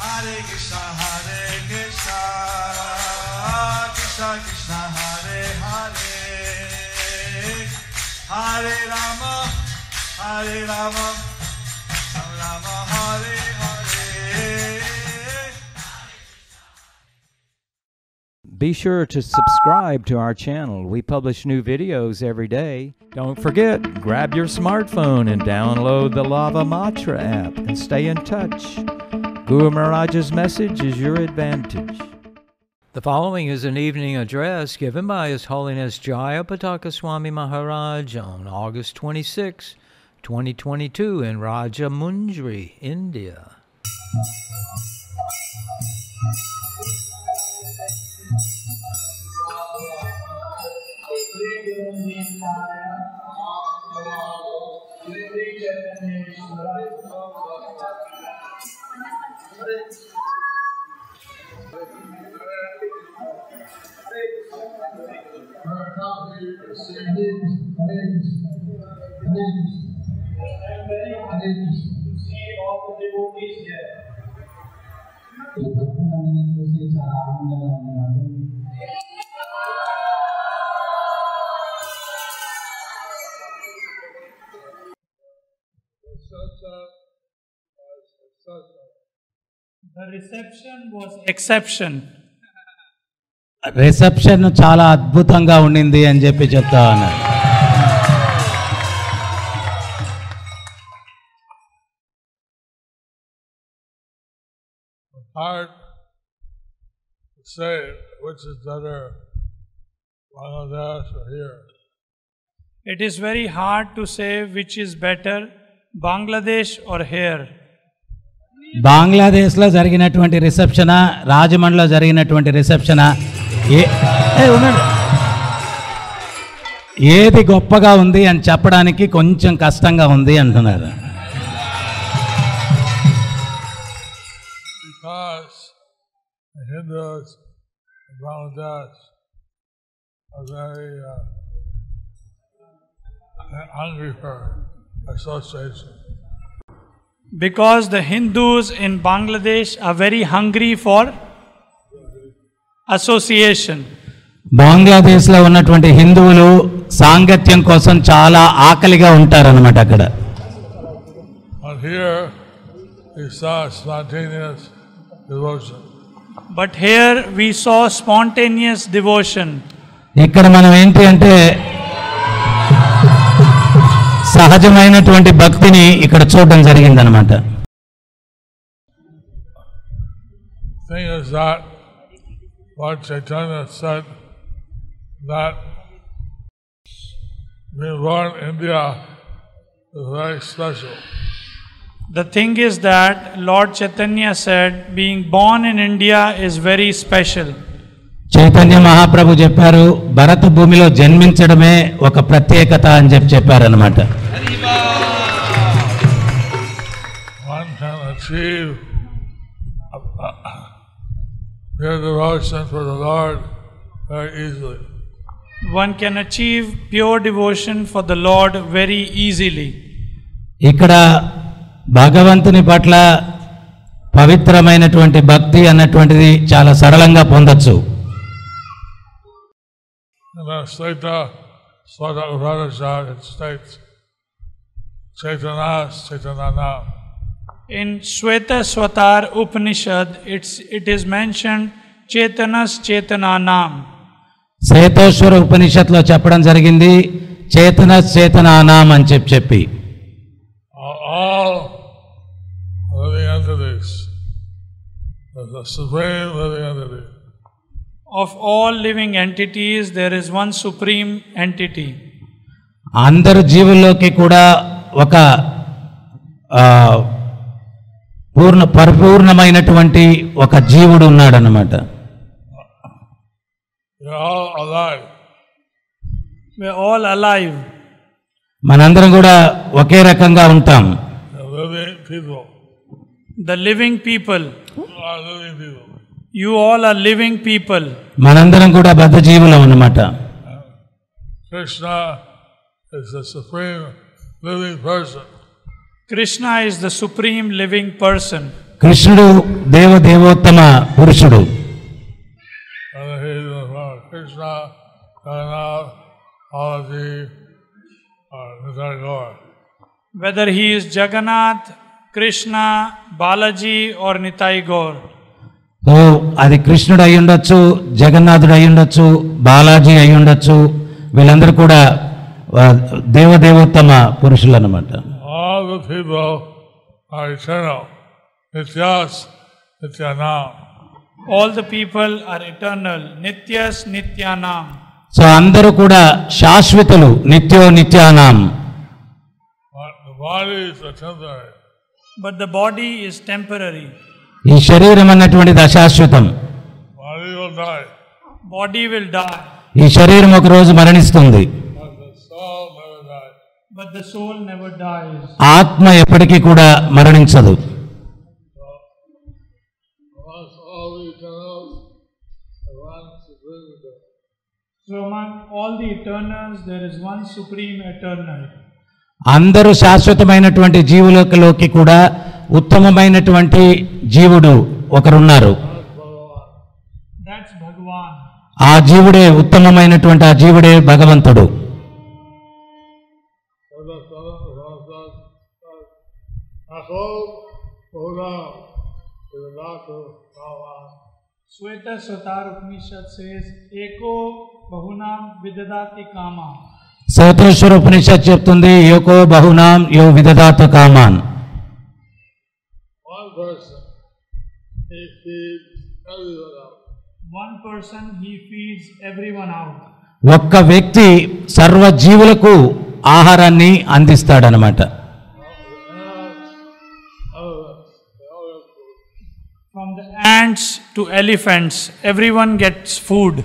Hare Krishna, Krishna Krishna, Hare Hare, Hare Rama, Rama Rama, Hare Hare. Be sure to subscribe to our channel. We publish new videos every day. Don't forget, grab your smartphone and download the Lava Matra app and stay in touch. Guru Mahārāja's message is your advantage. The following is an evening address given by His Holiness Jayapataka Swami Mahārāja on August 26, 2022 in Rajahmundry, India. The reception was exception. Reception చాలా అద్భుతంగా ఉండింది అని చెప్పి చెప్తా ఉన్నారు. Hard to say which is better, Bangladesh or here. It is very hard to say which is better, Bangladesh or here. బంగ్లాదేశ్లో జరిగినటువంటి రిసెప్షనా, రాజమండ్రిలో జరిగినటువంటి రిసెప్షనా, ఏది గొప్పగా ఉంది అని చెప్పడానికి కొంచెం కష్టంగా ఉంది అంటున్నారు. Because the Hindus in Bangladesh are very hungry for association. Because the Hindus in Bangladesh are very hungry for association. బంగ్లాదేశ్లో ఉన్నటువంటి హిందువులు సాంగత్యం కోసం చాలా ఆకలిగా ఉంటారన్నమాట అక్కడ. But here we saw spontaneous devotion. But here we saw spontaneous devotion. ఇక్కడ మనం ఏంటి అంటే సహజమైనటువంటి భక్తిని ఇక్కడ చూడడం జరిగిందనమాట. Thing is that Lord Chaitanya said that being born in India is very special. The thing is that Lord Chaitanya said being born in India is very special. Chaitanya Mahaprabhu చెప్పారు భరత భూమిలో జన్మించడమే ఒక ప్రత్యేకత అని చెప్పారన్నమాట. One can achieve pure devotion for the Lord very easily. One can achieve pure devotion for the Lord very easily. ఇక్కడ భగవంతుని పట్ల పవిత్రమైనటువంటి భక్తి అన్నటువంటిది చాలా సరళంగా పొందొచ్చు. In the Swata Upanishad, it states Chaitanya Chaitanyanam. In Sweta Swatar Upanishad, it is mentioned Chaitanas Chaitananam. శ్వేతేశ్వర ఉపనిషత్తులో చెప్పడం జరిగింది చేతన చేతనానాం అని చెప్పి. All living entities, the supreme living entity. Of all living entities, there is one supreme entity. అందరు జీవుల్లోకి కూడా ఒక పరిపూర్ణమైనటువంటి ఒక జీవుడు ఉన్నాడు అన్నమాట. We are all alive. We are all alive. మనందరం కూడా ఒకే రకంగా ఉంటాం. The living people. The living people. You are living people. You all are living people. మనందరం కూడా బద్ధ జీవులం అన్నమాట. Krishna is the supreme living person. Krishna is the supreme living person. కృష్ణుడు దేవోత్తమ పురుషుడు. Krishna, Jagannath, Balaji, or Nitai Gaur. Whether he is Jagannath, Krishna, Balaji or Nitai Gaur. So అది కృష్ణుడు అయి ఉండొచ్చు, జగన్నాథుడు అయి ఉండొచ్చు, బాలాజీ అయి ఉండొచ్చు, వీళ్ళందరూ కూడా దేవోత్తమ పురుషులు అన్నమాట. All the people are eternal. Nityas, Nityanam. All the people are eternal. Nityas, Nityanam. So అందరూ కూడా శాశ్వతులు, నిత్యో నిత్యానాం. But the body is temporary. But the body is temporary. ఈ శరీరం అన్నటువంటిది అశాశ్వతం. Body will die. Body will die. ఈ శరీరం ఒక రోజు మరణిస్తుంది. But the soul never dies. But the soul never dies. ఆత్మ ఎప్పటికీ కూడా మరణించదు. So among all the eternals, there is one supreme eternal. అందరూ శాశ్వతమైనటువంటి జీవులలోకి కూడా ఉత్తమమైనటువంటి జీవుడు ఒకరున్నారు. That's Bhagavan. ఆ జీవుడే ఉత్తమమైనటువంటి ఆ జీవుడే భగవంతుడు. Sweta Swatar Upanishad says, Eko Bahunam Vidadati Kama. శ్వేతేశ్వర ఉపనిషత్ చెప్తుంది, యోకో బహునాం యో విదదాత come on. One person he feeds everyone out. ఒక్క వ్యక్తి సర్వజీవులకు ఆహారాన్ని అందిస్తాడనమాట. From the ants to elephants, everyone gets food.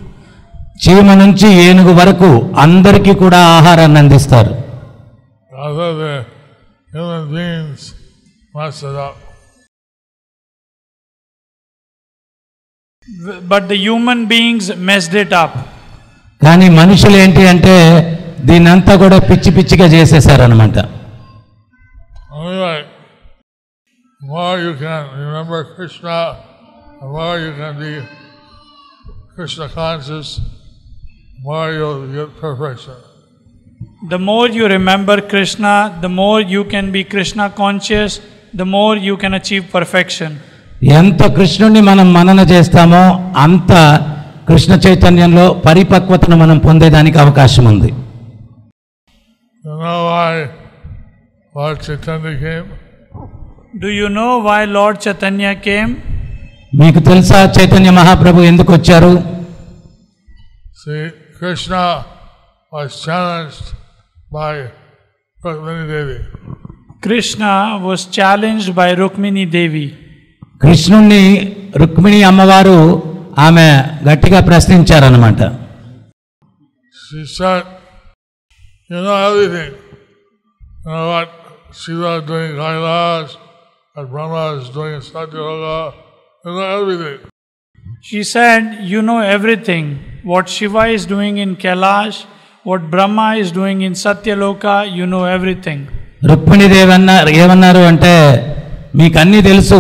చీమ నుంచి ఏనుగు వరకు అందరికీ కూడా ఆహారాన్ని అందిస్తారు. Human beings messed it up. But the human beings messed it up. కానీ మనుషులు ఏంటి అంటే దీన్నంతా కూడా పిచ్చి పిచ్చిగా చేసేసారనమాట. Anyway, the more you can remember Krishna, the more you can be Krishna conscious, the more you'll get perfection. The more you remember Krishna, the more you can be Krishna conscious, the more you can achieve perfection. ఎంత కృష్ణుడిని మనం మనన చేస్తామో అంత కృష్ణ చైతన్యంలో పరిపక్వతను మనం పొందేదానికి అవకాశం ఉంది. You know why Lord Chaitanya came? Do you know why Lord Chaitanya came? మీకు తెలుసా చైతన్య మహాప్రభు ఎందుకు వచ్చారు? See, Krishna was challenged by Rukmini Devi. Krishna was challenged by Rukmini Devi. కృష్ణుణ్ణి రుక్మిణి అమ్మవారు ఆమె గట్టిగా ప్రశ్నించారన్నమాట. She said, you know everything. You know what Shiva is doing in Kailash, what Brahma is doing in Satyaloka. You know everything. She said, you know everything. What Shiva is doing in Kailash, what Brahma is doing in Satyaloka, you know everything. Rukmini Devi ఏమన్నారు అంటే, మీకు అన్నీ తెలుసు,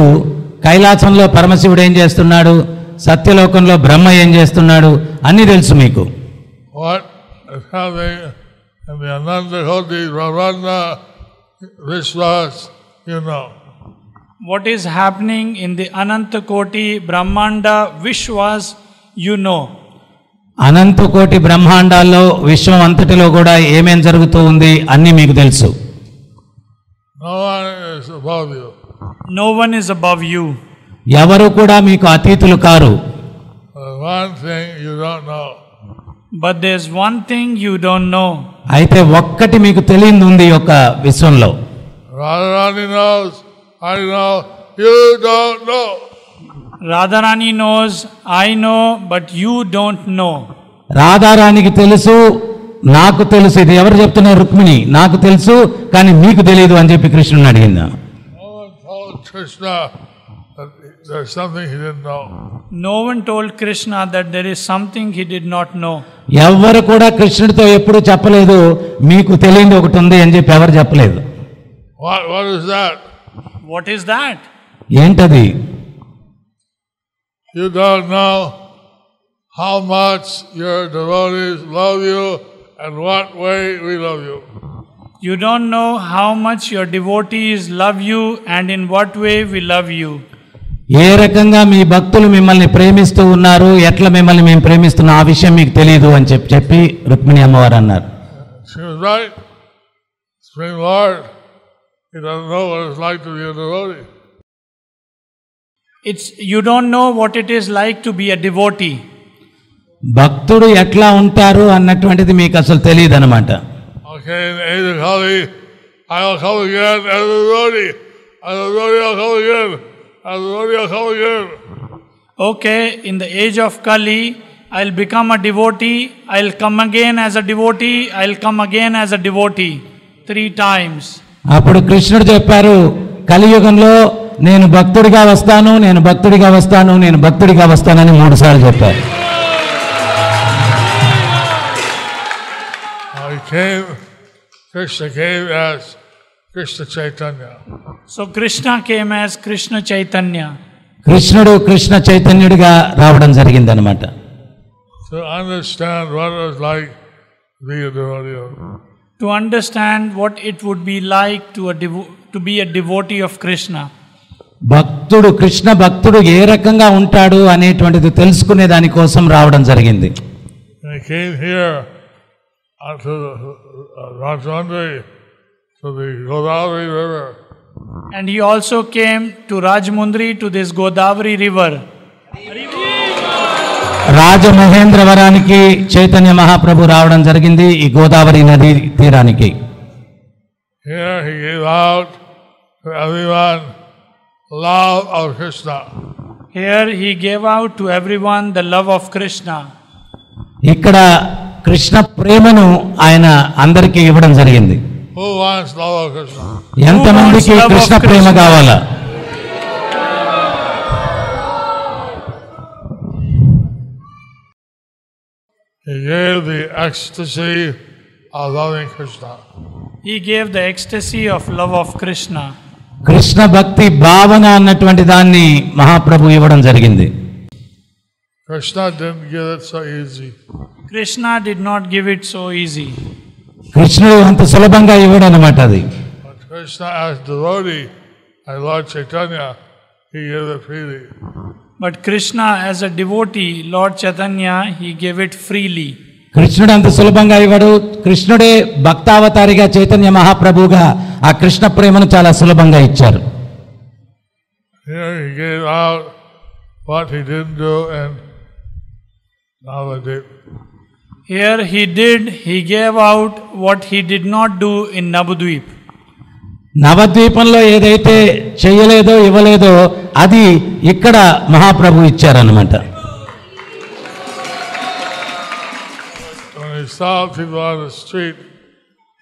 కైలాసంలో పరమశివుడు ఏం చేస్తున్నాడు, సత్యలోకంలో బ్రహ్మ ఏం చేస్తున్నాడు, అన్నీ తెలుసు మీకు. What is happening in the Ananta Koti, Brahmanda, Vishwas, you know. What is happening in the Ananta Koti, Brahmanda, Vishwas, you know. అనంత కోటి బ్రహ్మాండాల్లో విశ్వం అంతటిలో కూడా ఏమేం జరుగుతూ ఉంది అన్నీ మీకు తెలుసు. No one is above you. No one is above you. ఎవరు కూడా మీకు అతీతులు car. One thing you don't know. But there's one thing you don't know. అయితే ఒక్కటి మీకు తెలియంది ఉంది యొక్క విశ్వంలో. Radharani knows, I know, you don't know. Radharani knows, I know, but you don't know. రాధారానికి తెలుసు, నాకు తెలుసు. ఇది ఎవరు చెప్తున్నారు? రుక్మిణి. నాకు తెలుసు కానీ మీకు తెలియదు అని చెప్పి కృష్ణుని అడిగిందా? No one told Krishna that there's something he didn't know. No one told Krishna that there is something he did not know. ఎవరు కూడా కృష్ణుడితో ఎప్పుడు చెప్పలేదు మీకు తెలియంది ఒకటి ఉంది అని చెప్పి ఎవరు చెప్పలేదు. What is that? What is that? ఏంటది? You don't know how much your devotees love you and what way we love you. You don't know how much your devotees love you and in what way we love you. ఏ రకంగా మీ భక్తులు మిమ్మల్ని ప్రేమిస్తూ ఉన్నారు, ఎట్లా మిమ్మల్ని మేము ప్రేమిస్తున్నా ఆ విషయం మీకు తెలియదు అని చెప్పి రుక్మిణి అమ్మవారు అన్నారు. She was right. Supreme Lord, he doesn't know what it's like to be a devotee. You don't know what it is like to be a devotee. భక్తుడు ఎట్లా ఉంటారు అన్నటువంటిది మీకు అసలు తెలియదు అనమాట. Okay, in the age of Kali, I'll come again as a devotee. As a devotee, I'll come again. As a devotee, I'll come again. Okay, in the age of Kali, I'll become a devotee. I'll come again as a devotee. I'll come again as a devotee. 3 times. అప్పుడు కృష్ణుడు చెప్పారు, కలియుగంలో నేను భక్తుడిగా వస్తాను, నేను భక్తుడిగా వస్తాను, నేను భక్తుడిగా వస్తానని 3 సార్లు చెప్పారు. Krishna came as Krishna Chaitanya. So Krishna came as Krishna Chaitanya. కృష్ణుడు కృష్ణ చైతన్యుడిగా రావడం జరిగిందనమాట. To understand what it was like to be a devotee of To understand what it would be like to be a devotee of Krishna. భక్తుడు కృష్ణ భక్తుడు ఏ రకంగా ఉంటాడు అనేటువంటిది తెలుసుకునే దానికోసం రావడం జరిగింది. They came here to Rajahmundry, to the Godavari river. And he also came to Rajahmundry, to this Godavari river. రాజమహేంద్రవరానికి Chaitanya Mahaprabhu రావడం జరిగింది, ఈ గోదావరి నది తీరానికి. Here he gave out to everyone love of Krishna. Here he gave out to everyone the love of Krishna. ఇక్కడ కృష్ణ ప్రేమను ఆయన అందరికీ ఇవ్వడం జరిగింది. Who wants love of Krishna? ఎంతమందికి కృష్ణ ప్రేమ కావాలా? He gave the ecstasy of loving Krishna. He gave the ecstasy of love of Krishna. Krishna భక్తి భావన అన్నటువంటి దాన్ని మహాప్రభు ఇవ్వడం జరిగింది. Krishna didn't give it so easy. Krishna did not give it so easy. కృష్ణుడు అంత సులభంగా ఇవ్వడం అన్నమాట అది. But Krishna as devotee, as Lord Chaitanya, he gave it freely. But Krishna as a devotee, Lord Chaitanya, he gave it freely. కృష్ణుడు అంత సులభంగా ఇవ్వడు. కృష్ణుడే భక్తావతారిగా చైతన్య మహాప్రభుగా ఆ కృష్ణ ప్రేమను చాలా సులభంగా ఇచ్చారు. Here he gave out what he didn't do in Navadvip. Here he gave out what he did not do in Navadvip. నవద్వీపంలో ఏదైతే చెయ్యలేదో ఇవ్వలేదో అది ఇక్కడ మహాప్రభు ఇచ్చారన్నమాట. When he saw people on the street,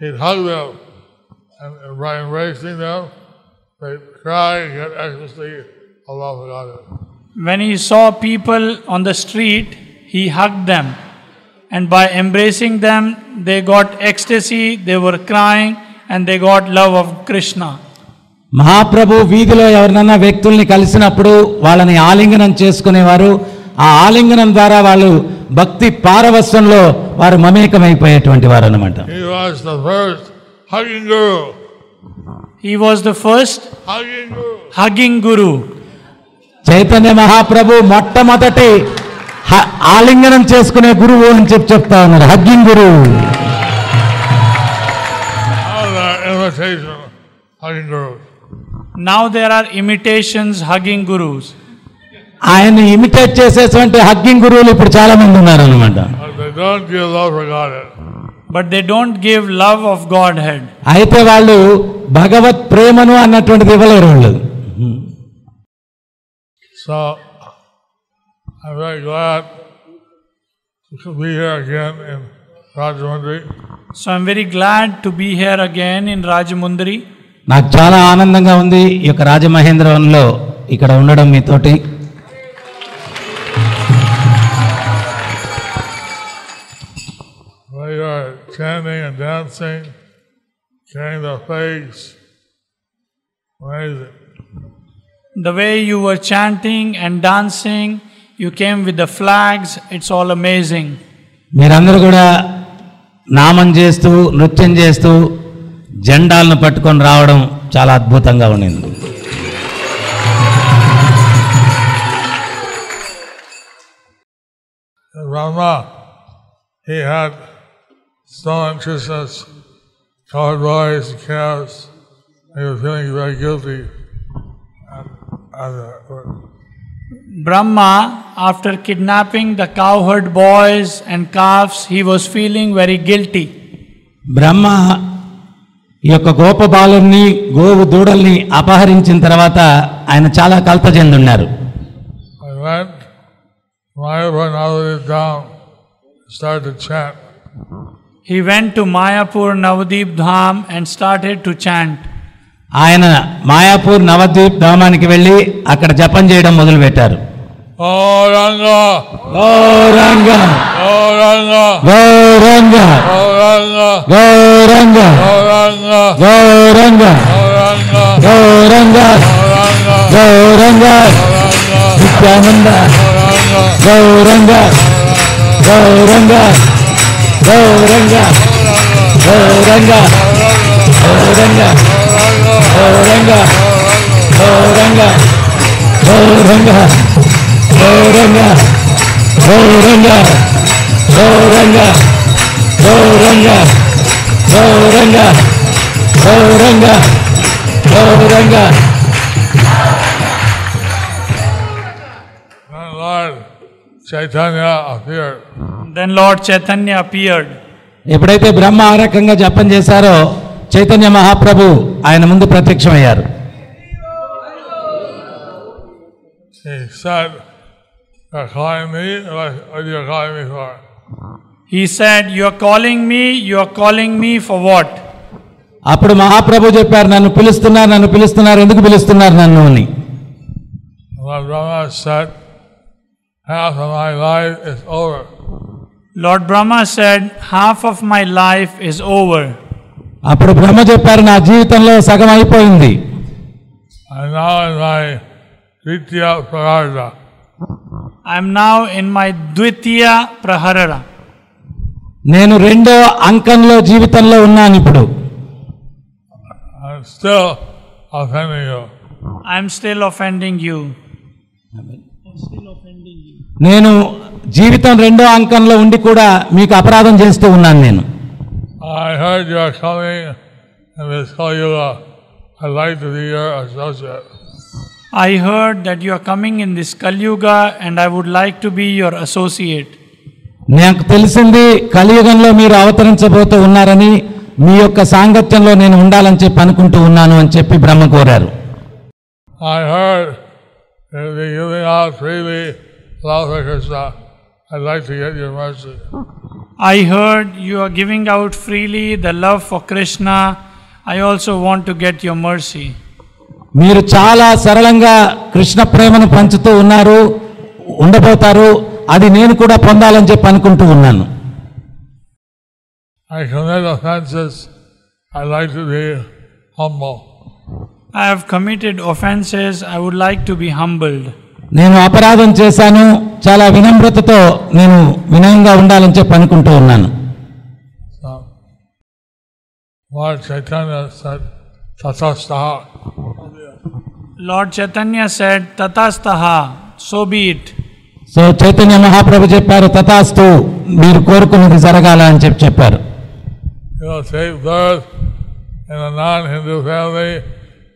he'd hug them, and by embracing them, they'd cry and get ecstasy of love for God. When he saw people on the street, he hugged them, and by embracing them, they got ecstasy, they were crying, and they got love of Krishna. మహాప్రభు వీధిలో ఎవరినైనా వ్యక్తుల్ని కలిసినప్పుడు వాళ్ళని ఆలింగనం చేసుకునేవారు. ఆ ఆలింగనం ద్వారా వాళ్ళు భక్తి పారవస్యంలో వారు మమేకమైపోయేటువంటి వారు అన్నమాట. He was the first hugging guru. He was the first hugging guru. Chaitanya Mahaprabhu మొట్టమొదటి ఆలింగనం చేసుకునే గురువు అని చెప్తా ఉన్నారు, హగ్గింగ్ గురువు. Now there are imitations hugging gurus. ఆయన్ని ఇమిటేట్ చేసేటువంటి హగ్గింగ్ గురువులు ఇప్పుడు చాలా మంది ఉన్నారు అన్నమాట. But they don't give love of Godhead. అయితే వాళ్ళు భగవత్ ప్రేమను అన్నటువంటిది ఇవ్వలేరు వాళ్ళు. So I'm very glad to be here again in Rajahmundry. So I'm very glad to be here again in Rajahmundry. నాకు చాలా ఆనందంగా ఉంది ఈ యొక్క రాజమహేంద్రవరంలో ఇక్కడ ఉండడం మీతోటి. We are chanting and dancing, carrying the flags. Amazing. The way you were chanting and dancing, you came with the flags, it's all amazing. మీరందరూ కూడా నామం చేస్తూ నృత్యం చేస్తూ జెండాలను పట్టుకొని రావడం చాలా అద్భుతంగా ఉండింది. Rama, he had stolen Krishna's cowherd boys and calves. He was feeling very guilty. Brahma, after kidnapping the cowherd boys and calves, he was feeling very guilty. బ్రహ్మ ఈ యొక్క గోప బాలుని గోవు దూడల్ని అపహరించిన తర్వాత ఆయన చాలా కలత చెందున్నారు. He went to Mayapur Navadip Dham and started to chant. ఆయన మాయాపూర్ నవద్వీప్ ధామానికి వెళ్ళి అక్కడ జపం చేయడం మొదలుపెట్టారు. Gauranga, గౌరంగా Gauranga, గౌరంగా Gauranga, గౌరంగా Gauranga, గౌరంగా Gauranga, గౌరంగా Nityananda గౌరంగా గౌరంగా గౌరంగా గౌరంగా గౌరంగా గౌరంగా గౌరంగా గౌరంగా గౌరంగా గౌరంగా గౌరంగా గౌరంగా గౌరంగా గౌరంగా గౌరంగా. Lord Chaitanya appeared. Then Lord Chaitanya appeared. ఎప్పుడైతే బ్రహ్మ ఆ రకంగా జపం చేశారో చైతన్య మహాప్రభు ఆయన ముందు ప్రత్యక్షమయ్యారు. He said, "You're calling me? What are you calling me for?" He said, you are calling me for what? అప్పుడు మహాప్రభు చెప్పారు, నన్ను పిలుస్తున్నారు, ఎందుకు పిలుస్తున్నారు నన్ను అని. Lord Brahma said, "Half of my life is over." Lord Brahma said, half of my life is over. అప్పుడు బ్రహ్మ చెప్పారు, నా జీవితంలో సగం అయిపోయింది. I'm now in my Dvitiya Praharada. I'm now in my Dvitiya Praharada. నేను రెండో అంకంలో జీవితంలో ఉన్నాను ఇప్పుడు. I'm still offending you. I'm still offending you. నేను జీవితం రెండో అంకంలో ఉండి కూడా మీకు అపరాధం చేస్తూ ఉన్నాను నేను. I heard you are coming in this Kali-yuga. I'd like to be your associate. I heard that you are coming in this Kali-yuga and I would like to be your associate. నాకు తెలిసింది కలియుగంలో మీరు అవతరించబోతూ ఉన్నారని, మీ యొక్క సాంగత్యంలో నేను ఉండాలని చెప్పి అనుకుంటూ ఉన్నాను అని చెప్పి బ్రహ్మ కోరారు. I heard you'll be giving out freely love for Krishna. I'd like to get your mercy. I heard you are giving out freely the love for Krishna. I also want to get your mercy. మీరు చాలా సరళంగా కృష్ణ ప్రేమను పంచుతూ ఉండబోతారు, అది నేను కూడా పొందాలని చెప్పి అనుకుంటూ ఉన్నాను. I commit offenses. I'd like to be humble. I have committed offenses. I would like to be humbled. నేను అపరాధం చేశాను, చాలా వినమ్రతతో నేను వినయంగా ఉండాలని చెప్పి అనుకుంటూ ఉన్నాను. So, Lord Chaitanya said, "Tatastaha." Lord Chaitanya said, Tatastaha, so be it. So Chaitanya Mahaprabhu చెప్పారు, తథాస్తు, మీరు కోరుకున్నది జరగాల అని చెప్పారు. You will take birth in a non-Hindu family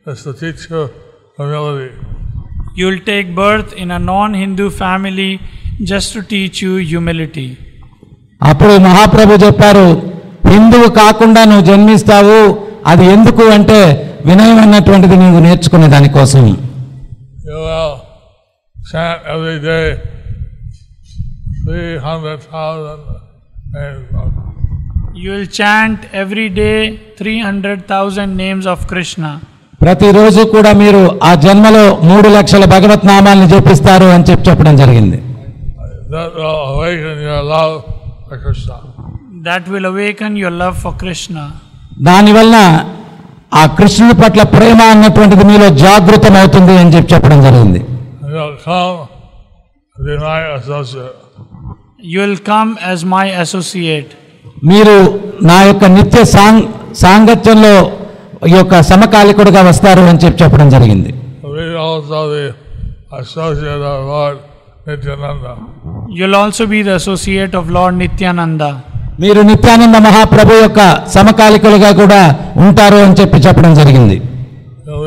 just to teach you humility. You will take birth in a non-Hindu family just to teach you humility. అప్పుడు మహాప్రభు చెప్పారు, హిందువు కాకుండా నువ్వు జన్మిస్తావు, అది ఎందుకు అంటే వినయం అన్నటువంటిది నీవు నేర్చుకునే దానికోసం. You will chant every day 300,000 names. You will chant every day 300,000 names of Krishna. ప్రతిరోజు కూడా మీరు ఆ జన్మలో 3 లక్షల భగవత్ నామాలను జపిస్తారు అని చెప్పడం జరిగింది. That will awaken your love for Krishna. That will awaken your love for Krishna. దానివల్ల ఆ కృష్ణుడి పట్ల ప్రేమ అన్నటువంటిది మీలో జాగృతం అవుతుంది అని చెప్పడం జరిగింది. You will come as my associate. మీరు నా యొక్క నిత్య సాంగత్యంలో ఈ యొక్క సమకాలికుడిగా వస్తారు అని చెప్పడం జరిగింది. You'll also be the associate of Lord Nityananda. మీరు నిత్యానంద మహాప్రభు యొక్క సమకాలికులుగా కూడా ఉంటారు అని చెప్పడం జరిగింది. You'll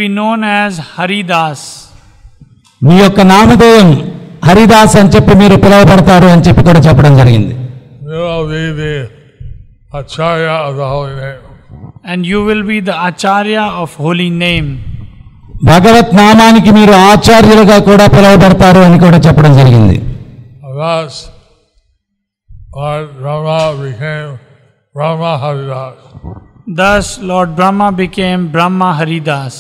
be known as Haridas. మీ యొక్క నామధేయం హరిదాస్ అని చెప్పి మీరు పిలువబడతారు అని చెప్పి కూడా చెప్పడం జరిగింది. And you will be the Acharya of holy name. భగవత్ నామానికి మీరు ఆచార్యులుగా కూడా పిలువబడతారు అని కూడా చెప్పడం జరిగింది. Thus, Lord Brahma became Brahma Haridas. Thus, Lord Brahma became Brahma Haridas.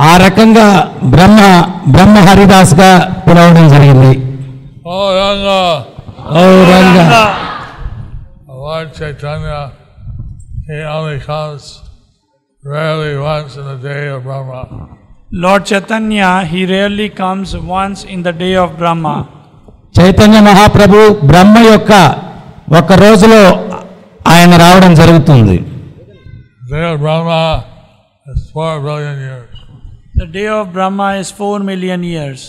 ఆ రకంగా బ్రహ్మ హరిదాస్ గా పిలవడం జరిగింది. Lord Chaitanya, he only comes rarely once in the day of Brahma. Lord Chaitanya, he rarely comes once in the day of Brahma. Chaitanya Mahaprabhu బ్రహ్మ యొక్క ఒక రోజులో ఆయన రావడం జరుగుతుంది. The day of Brahma is 4 billion years. The day of Brahma is 4 million years.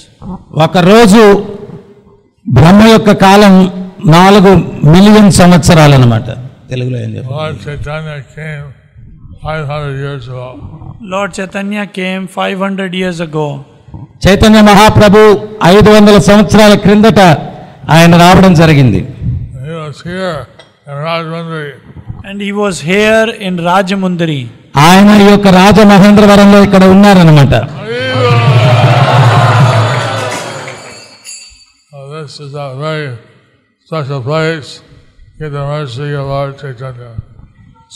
ఒక రోజు బ్రహ్మ యొక్క కాలం 4 million సంవత్సరాలు అన్నమాట. తెలుగులో ఏం చెప్పాలి? Lord Chaitanya came 500 years ago. Lord Chaitanya came 500 years ago. Chaitanya Mahaprabhu 500 సంవత్సరాల క్రిందట ఆయన రావడం జరిగింది. He was here in Rajahmundry. And he was here in Rajahmundry. ఆయన ఈ యొక్క రాజమహేంద్రవరంలో ఇక్కడ ఉన్నారన్నమాట. This is a very special place. Get the mercy of Lord Chaitanya.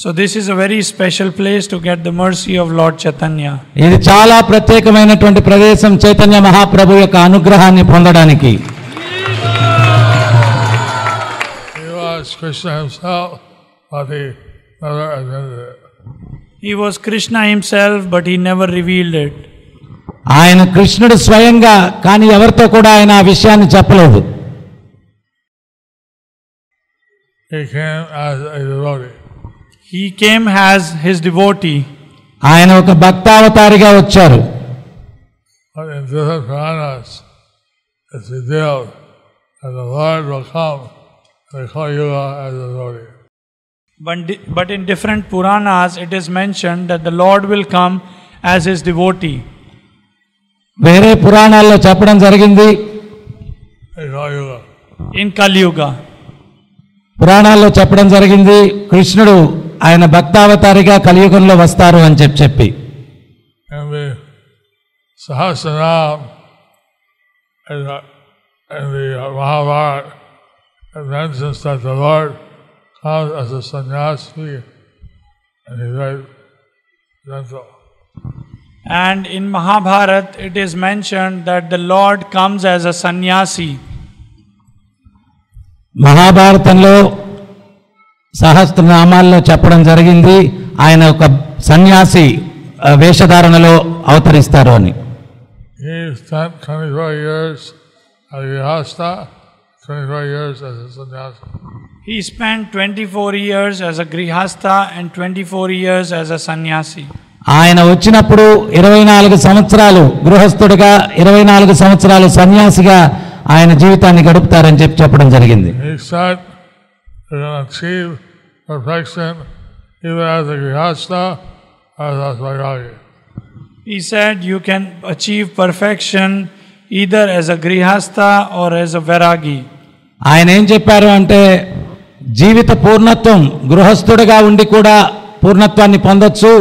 So this is a very special place to get the mercy of Lord Chaitanya. ఇది చాలా ప్రత్యేకమైనటువంటి ప్రదేశం చైతన్య మహాప్రభు యొక్క అనుగ్రహాన్ని పొందడానికి. He was Krishna himself, but he never admitted it. He was Krishna himself, but he never revealed it. ఆయన కృష్ణుడు స్వయంగా, కానీ ఎవరితో కూడా ఆయన ఆ విషయాన్ని చెప్పలేదు. He came as a devotee. He came as his devotee. ఆయన ఒక భక్తావతారిగా వచ్చారు. But in different Puranas, it's revealed that the Lord will come in the Kali Yuga as a devotee. But in different Puranas, it is mentioned that the Lord will come as his devotee. వేరే పురాణాల్లో చెప్పడం జరిగింది, In Kali Yuga. పురాణాల్లో చెప్పడం జరిగింది కృష్ణుడు ఆయన భక్తావతారిగా కలియుగంలో వస్తారు అని చెప్పి. And the Sahasranam and the Mahārāja, it mentions that the Lord comes as a sannyasi and he's very gentle. And in Mahabharata, it is mentioned that the Lord comes as a sannyasi. మహాభారతంలో సహస్రనామాల్లో చెప్పడం జరిగింది ఆయన ఒక సన్యాసి వేషధారణలో అవతరిస్తారు అని. He spent 24 years as a grihastha, 24 years as a sannyasi. He spent 24 years as a grihastha and 24 years as a sannyasi. ఆయన వచ్చినప్పుడు 24 సంవత్సరాలు గృహస్థుడిగా, 24 సంవత్సరాలు సన్యాసిగా ఆయన జీవితాన్ని గడుపుతారని చెప్పడం జరిగింది. He said you're going to achieve perfection either as a grihastha or as a vairagi. He said you can achieve perfection either as a grihastha or as a vairagi. ఆయన ఏం చెప్పారు అంటే జీవిత పూర్ణత్వం గృహస్థుడిగా ఉండి కూడా పూర్ణత్వాన్ని పొందొచ్చు,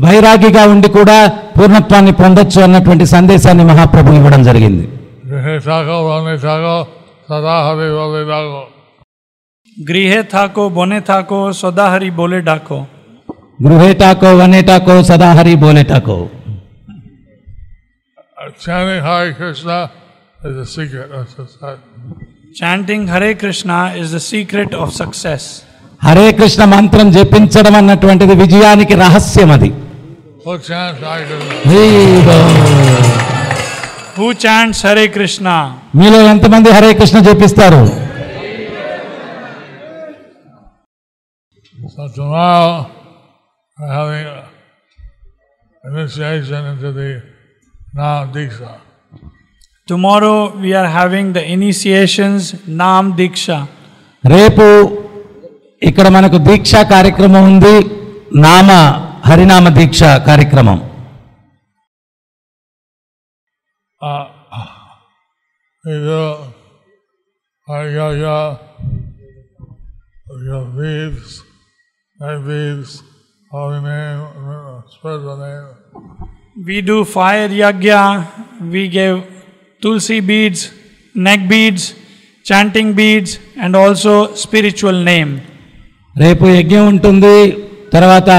వైరాగిగా ఉండి కూడా పూర్ణత్వాన్ని పొందొచ్చు అన్నటువంటి సందేశాన్ని మహాప్రభు ఇవ్వడం జరిగింది. Grihe thako, bone thako, sada hari bole dako. Grihe thako, vane thako, sada hari bole thako. Chanting Hare Krishna is the secret of success. Chanting Hare Krishna is the secret of success. Hare Krishna మంత్రం జపించడం అన్నటువంటిది విజయానికి రహస్యం. అది Who chants Hare Krishna? Who chants Hare Krishna? మీలో ఎంతమంది Hare Krishna జపిస్తారు? So tomorrow we're having initiation into the Nam Diksha. Tomorrow we are having the initiations Nam Diksha. రేపు ఇక్కడ మనకు దీక్షా కార్యక్రమం ఉంది, హరినామ దీక్ష కార్యక్రమం. We do our yoga, beads, night beads, holy name, spiritual name. We do fire yagya, we give tulsi beads, neck beads, chanting beads and also spiritual name. రేపు యజ్ఞం ఉంటుంది, తర్వాత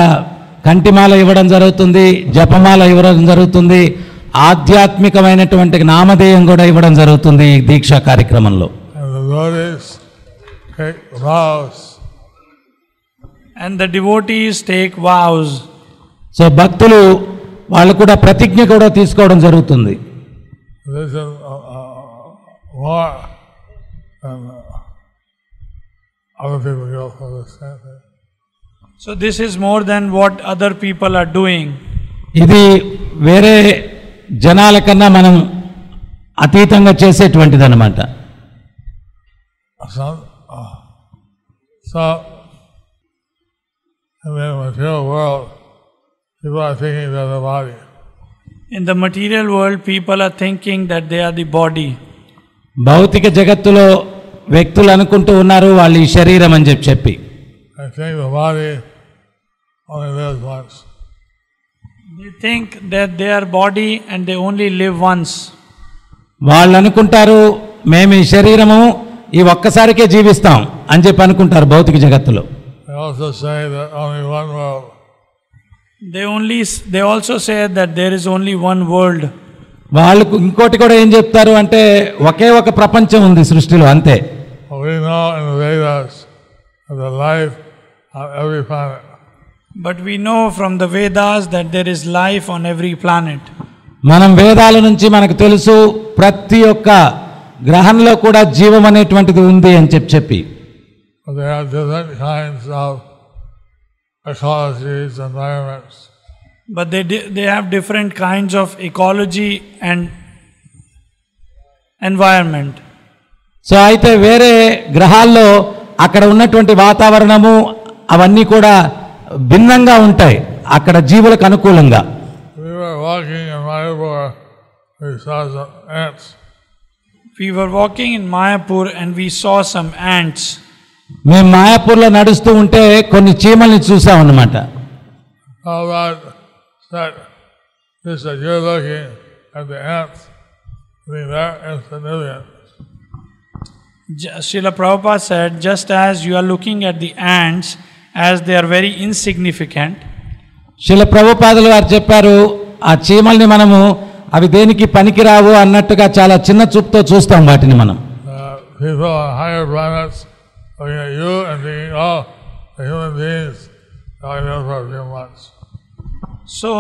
కంటిమాల ఇవ్వడం జరుగుతుంది, జపమాల ఇవ్వడం జరుగుతుంది, ఆధ్యాత్మికమైనటువంటి నామధేయం కూడా ఇవ్వడం జరుగుతుంది ఈ దీక్షా కార్యక్రమంలో. And the devotees take vows. So భక్తులు వాళ్ళు కూడా ప్రతిజ్ఞ కూడా తీసుకోవడం జరుగుతుంది. So this is more than what other people are doing. ఇది వేరే జనాల కన్నా మనం అతీతంగా చేసేటువంటిది అన్నమాట. So in the material world, people are thinking they're the body. In the material world, people are thinking that they are the body. భౌతిక జగత్తులో వ్యక్తులు అనుకుంటూ ఉన్నారు వాళ్ళు ఈ శరీరం అని చెప్పి. I think the body only lives once. They think that they are body and they only live once. వాళ్ళు అనుకుంటారు మేము ఈ శరీరము ఈ ఒక్కసారికే జీవిస్తాం అని చెప్పి అనుకుంటారు భౌతిక జగత్తులో. They also say that only one world. They also say that there is only one world. వాళ్ళకు ఇంకోటి కూడా ఏం చెప్తారు అంటే ఒకే ఒక ప్రపంచం ఉంది సృష్టిలో అంతే. We know in the Vedas the life on every planet. But we know from the Vedas that there is life on every planet. మనం వేదాల నుంచి మనకు తెలుసు ప్రతి ఒక్క గ్రహంలో కూడా జీవం అనేటువంటిది ఉంది అని చెప్పి. There are different kinds of ecologies, environments. But they have different kinds of ecology and environment. So అయితే వేరే గ్రహాల్లో అక్కడ ఉన్నటువంటి వాతావరణము అవన్నీ కూడా భిన్నంగా ఉంటాయి అక్కడ జీవులకు అనుకూలంగా. We were walking in Mayapur, we saw some ants. We were walking in Mayapur and we saw some ants. మేము మాయాపూర్లో నడుస్తూ ఉంటే కొన్ని చీమల్ని చూసామన్నమాట. You're looking at the ants, I mean, they're insignificant. Srila Prabhupada said, just as you are looking at the ants as they are very insignificant. Srila ప్రభుపాదులు వారు చెప్పారు ఆ చీమల్ని మనము అవి దేనికి పనికిరావు అన్నట్టుగా చాలా చిన్న చూపుతో చూస్తాం వాటిని మనం. People on higher planets looking at you and thinking, oh, the human beings are here for a few months. So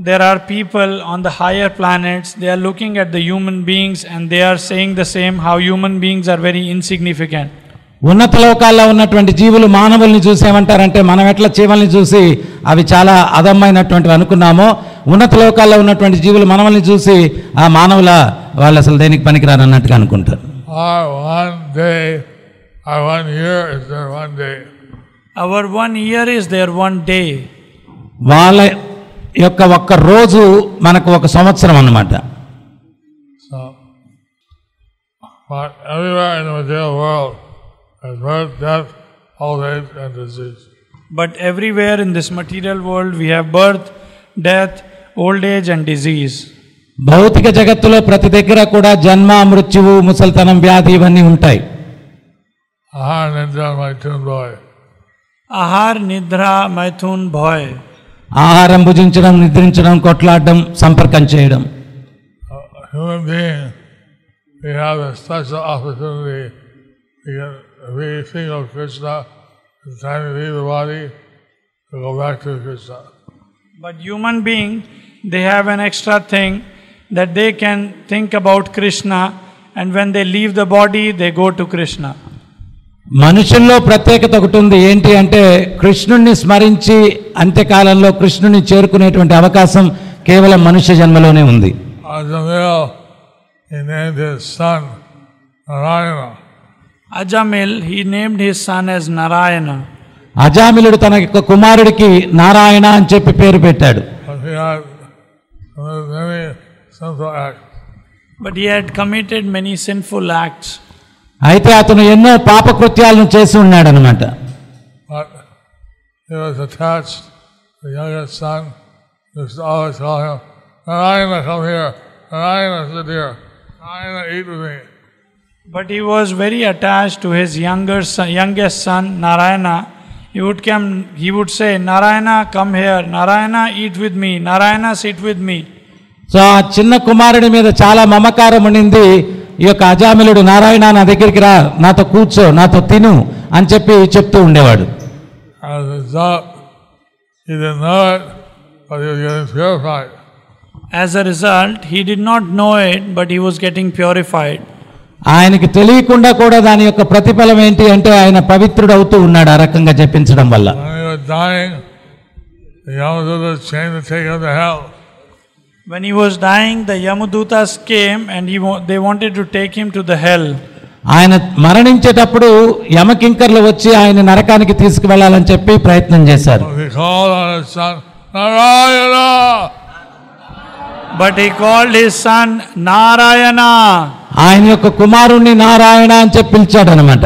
there are people on the higher planets, they are looking at the human beings and they are saying the same, how human beings are very insignificant. ఉన్నత లోకాల్లో ఉన్నటువంటి జీవులు మానవుల్ని చూసి ఏమంటారంటే మనం ఎట్లా చీమల్ని చూసి అవి చాలా అదమ్మైనటువంటివి అనుకున్నామో ఉన్నత లోకాల్లో ఉన్నటువంటి జీవులు మనల్ని చూసి ఆ మానవుల వాళ్ళు అసలు దేనికి పనికిరారు అన్నట్టుగా అనుకుంటారు. Our 1 day, our 1 year is their 1 day. Our 1 year is their 1 day. వాళ్ళ యొక్క ఒక్క రోజు మనకు ఒక సంవత్సరం అన్నమాట. So, but everywhere in the material world is birth, death, old age, and disease. But everywhere in this material world we have birth, death, old age and disease. భౌతిక జగత్తులో ప్రతి దగ్గర కూడా జన్మ, మృత్యువు, ముసల్తనం, వ్యాధి ఇవన్నీ ఉంటాయి. Ahar nidra maithun bhoy. Ahar nidra maithun bhoy. ఆహారం భుజించడం, నిద్రించడం, కొట్లాడడం, సంపర్కం చేయడం. Human being, we have a special opportunity. We think of Krishna, the time you leave the body to go back to Krishna. But human being, they have an extra thing that they can think about Krishna, and when they leave the body, they go to Krishna. మనుషుల్లో ప్రత్యేకత ఒకటి ఉంది. ఏంటి అంటే కృష్ణుణ్ణి స్మరించి అంత్యకాలంలో కృష్ణుని చేరుకునేటువంటి అవకాశం కేవలం మనుష్య జన్మలోనే ఉంది. Ajamil, he named his son as Narayana. అజామిలుడు తన యొక్క కుమారుడికి నారాయణ అని చెప్పి పేరు పెట్టాడు. But he had committed many sinful acts. అయితే అతను ఎన్నో పాపకృత్యాలను చేసి ఉన్నాడు అనమాట. But he was very attached to his youngest son Narayana. He would say, Narayana, come here. Narayana, eat with me. Narayana, sit with me. So ఆ చిన్న కుమారుడి మీద చాలా మమకారం ఉండింది. ఈ యొక్క అజామిలుడు నారాయణ నా దగ్గరికి రా, నాతో కూర్చో, నాతో తిను అని చెప్పి చెప్తూ ఉండేవాడు. As a result, he did not know it, but he was getting purified. ఆయనకి తెలియకుండా కూడా దాని యొక్క ప్రతిఫలం ఏంటి అంటే ఆయన పవిత్రుడు అవుతూ ఉన్నాడు ఆ రకంగా జపించడం వల్ల. When he was dying, the Yamadutas came and they wanted to take him to the hell. ఆయన మరణించేటప్పుడు యమకింకర్లు వచ్చి ఆయన నరకానికి తీసుకువెళ్ళాలని చెప్పి ప్రయత్నం చేశారు. But he called his son Narayana. ఆయన యొక్క కుమారుణ్ణి నారాయణ అని చెప్పి పిలిచాడు అనమాట.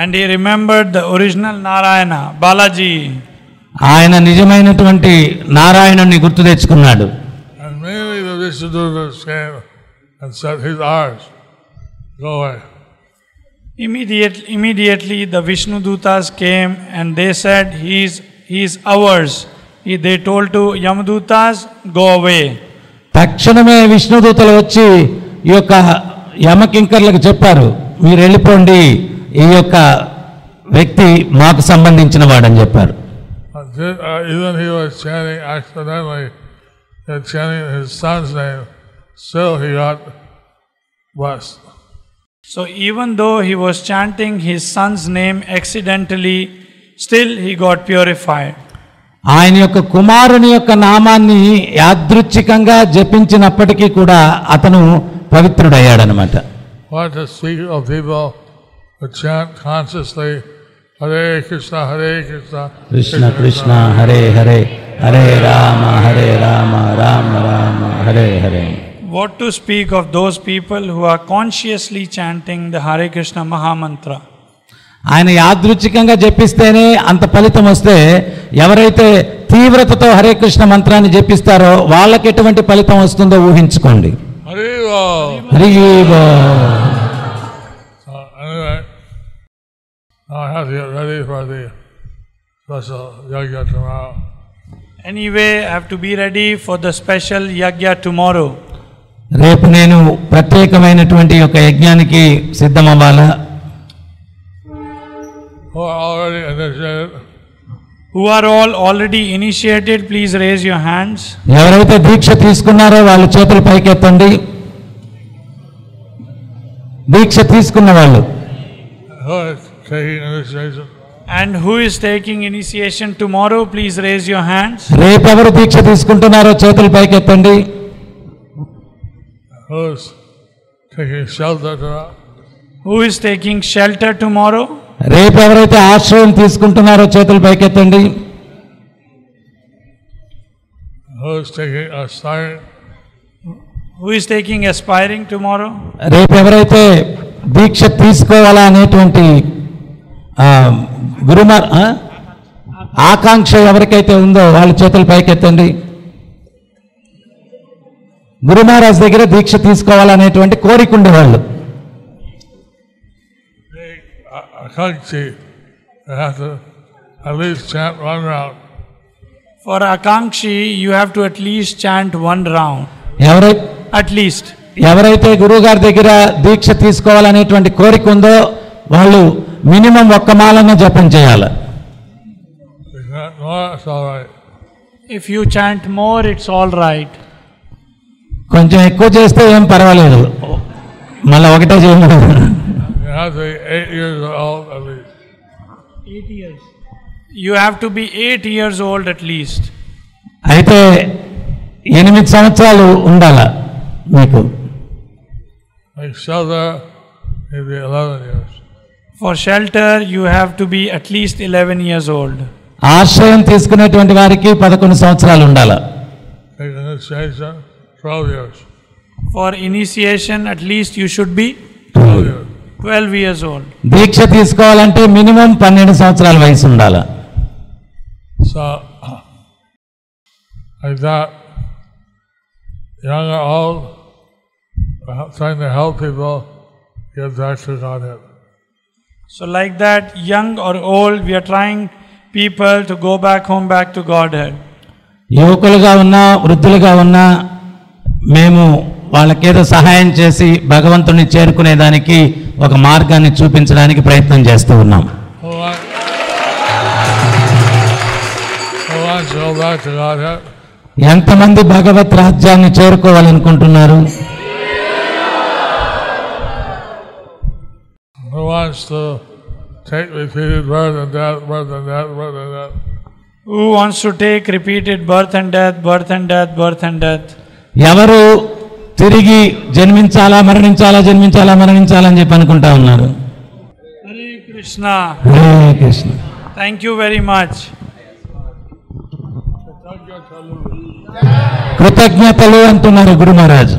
And he remembered the original Narayana, Balaji. ఆయన నిజమైనటువంటి నారాయణుని గుర్తు తెచ్చుకున్నాడు. Immediately the Vishnudutas came and they said, he is ours. They told to Yamadutas, go away. తక్షణమే విష్ణుదూతలు వచ్చి ఈ యొక్క యమకింకర్లకు చెప్పారు, మీరు వెళ్ళిపోండి, ఈ యొక్క వ్యక్తి మాకు సంబంధించిన వాడని చెప్పారు. Even he was chanting accidentally, chanting his son's name, still he got blessed. So even though he was chanting his son's name accidentally, still he got purified. ఆయన యొక్క కుమారుని యొక్క నామాన్ని యాదృచ్ఛికంగా జపించినప్పటికీ కూడా అతను పవిత్రుడయ్యాడనమాట. What to speak of people who chant consciously Hare Krishna, Krishna Krishna, Hare Hare, Hare Rama, Rama Rama, Hare Hare. What to speak of those people who are consciously chanting the Hare Krishna Mahamantra? ఆయన యాదృచ్ఛికంగా జపిస్తేనే అంత ఫలితం వస్తే ఎవరైతే తీవ్రతతో హరే కృష్ణ మంత్రాన్ని జపిస్తారో వాళ్ళకి ఎటువంటి ఫలితం వస్తుందో ఊహించుకోండి. Hari Anyway, I have to be ready for the special yagya tomorrow. రేపు నేను ప్రత్యేకమైనటువంటి ఒక యజ్ఞానికి సిద్ధమవ్వాలా. Who are all already initiated, please raise your hands. ఎవరైతే దీక్ష తీసుకున్నారో వాళ్ళ చేతులు పైకెత్తండి. దీక్ష తీసుకున్న వాళ్ళు. And who is taking initiation tomorrow, please raise your hands. రేపు ఎవరు దీక్ష తీసుకుంటున్నారో చేతులు పైకెత్తండి. Who is taking shelter tomorrow? రేపు ఎవరైతే ఆశ్రయం తీసుకుంటున్నారో చేతులు పైకెత్తండి. Who is taking aspiring tomorrow? రేపు ఎవరైతే దీక్ష తీసుకోవాలా అనేటువంటి ఆకాంక్ష ఎవరికైతే ఉందో వాళ్ళ చేతులు పైకెత్తండి. గురు మహారాజ్ దగ్గర దీక్ష తీసుకోవాలనేటువంటి కోరిక ఉండేవాళ్ళు. For Akankshi, you have to at least chant one round. ఎవరైతే At least. ఎవరైతే గురువు గారి దగ్గర దీక్ష తీసుకోవాలనేటువంటి కోరిక ఉందో వాళ్ళు మినిమం ఒక్క మాలన్న జపం చేయాలి. If you chant more, it's all right. కొంచెం ఎక్కువ చేస్తే ఏం పర్వాలేదు, మళ్ళీ ఒకటే చేయలేదు. 8 years. You have to be 8 years old at least. అయితే 8 సంవత్సరాలు ఉండాల మీకు. For shelter, you have to be at least 11 years old. ఆశ్రయం తీసుకునేటువంటి వారికి 11 సంవత్సరాలు ఉండాల. 12 years. For initiation, at least you should be 12 years old. దీక్ష తీసుకోవాలంటే మినిమం 12 సంవత్సరాల వయసు ఉండాల. So, like that, young or old, trying to help people get back to Godhead. So like that, young or old, we are trying people to go back home, back to Godhead. యువకులుగా ఉన్నా వృద్ధులుగా ఉన్నా మేము వాళ్ళకేదో సహాయం చేసి భగవంతుని చేరుకునేదానికి ఒక మార్గాన్ని చూపించడానికి ప్రయత్నం చేస్తూ ఉన్నాం. ఎంతమంది భగవత్ రాజ్యాన్ని చేరుకోవాలనుకుంటున్నారు? Who wants to take repeated birth and death, birth and death, birth and death? Who wants to take repeated birth and death, birth and death, birth and death? ఎవరు తిరిగి జన్మించాలా మరణించాలా జన్మించాలా మరణించాలా అని చెప్పి అనుకుంటా ఉన్నారు? Hare Krishna. Hare Krishna. Thank you very much. కృతజ్ఞతలు అంటున్నారు గురు Maharaj.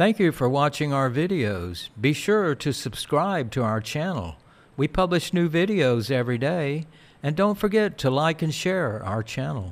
Thank you for watching our videos. Be sure to subscribe to our channel. We publish new videos every day, and don't forget to like and share our channel.